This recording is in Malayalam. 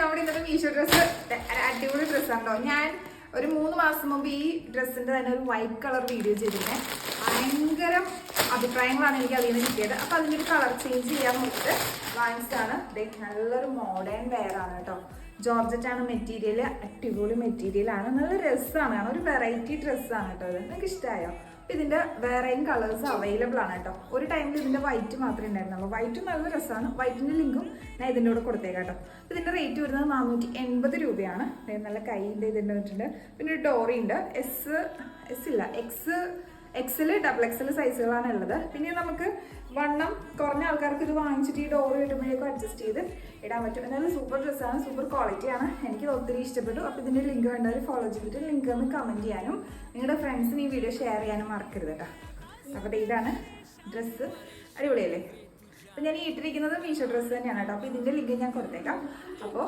നമ്മുടെ ഇന്നത്തെ മീഷോ ഡ്രസ്സ് അടിപൊളി ഡ്രസ്സാണല്ലോ. ഞാൻ ഒരു 3 മാസം മുമ്പ് ഈ ഡ്രസ്സിന്റെ തന്നെ ഒരു വൈറ്റ് കളർ വീഡിയോ ചെയ്തിരുന്നത്. ഭയങ്കര അഭിപ്രായങ്ങളാണ് എനിക്ക് അതിൽ നിന്ന് കിട്ടിയത്. അപ്പൊ അതിൻ്റെ ഒരു കളർ ചേഞ്ച് ചെയ്യാൻ നോക്കിയിട്ട് വാങ്ങിച്ചതാണ്. നല്ലൊരു മോഡേൺ വെയർ ആണ് കേട്ടോ. ജോർജറ്റ് ആണ് മെറ്റീരിയൽ, അടിപൊളി മെറ്റീരിയൽ ആണ്, നല്ല രസമാണ്, ഒരു വെറൈറ്റി ഡ്രസ്സാണ് കേട്ടോ. ഇത് നിങ്ങൾക്ക് ഇഷ്ടമായോ? ഇതിന്റെ വേറെയും കളേഴ്സ് അവൈലബിൾ ആണ് കേട്ടോ. ഒരു ടൈമിൽ ഇതിന്റെ വൈറ്റ് മാത്രമേ ഉണ്ടായിരുന്നുള്ളൂ. വൈറ്റ് നല്ല രസമാണ്. വൈറ്റിന്റെ ലിങ്കും ഞാൻ ഇതിൻ്റെ കൂടെ കൊടുത്തേക്കാം കേട്ടോ. ഇതിന്റെ റേറ്റ് വരുന്നത് 480 രൂപയാണ്. നല്ല കൈൻ്റെ ഇതിൻ്റെ വെച്ചിട്ടുണ്ട്. പിന്നെ ഒരു ഡോറി ഉണ്ട്. എക്സൽ ഡബിൾ എക്സൽ സൈസുകളാണ് ഉള്ളത്. പിന്നെ നമുക്ക് വണ്ണം കുറഞ്ഞ ആൾക്കാർക്ക് ഇത് വാങ്ങിച്ചിട്ട് ഈ ഡോറ് കിട്ടുമ്പോഴേക്കും അഡ്ജസ്റ്റ് ചെയ്ത് ഇടാൻ പറ്റും. എന്നാലും സൂപ്പർ ഡ്രസ്സാണ്, സൂപ്പർ ക്വാളിറ്റിയാണ്. എനിക്ക് ഒത്തിരി ഇഷ്ടപ്പെട്ടു. അപ്പോൾ ഇതിൻ്റെ ലിങ്ക് വേണ്ടവർ ഫോളോ ചെയ്തിട്ട് ലിങ്ക് ഒന്ന് കമൻറ്റ് ചെയ്യാനും നിങ്ങളുടെ ഫ്രണ്ട്സിന് ഈ വീഡിയോ ഷെയർ ചെയ്യാനും മറക്കരുത് കേട്ടോ. അപ്പോൾ ഇതാണ് ഡ്രസ്സ്, അടിപൊളിയല്ലേ? അപ്പോൾ ഞാൻ ഇട്ടിരിക്കുന്നത് മീഷോ ഡ്രസ്സ് തന്നെയാണ് കേട്ടോ. അപ്പോൾ ഇതിൻ്റെ ലിങ്ക് ഞാൻ കൊടുത്തേക്കാം. അപ്പോൾ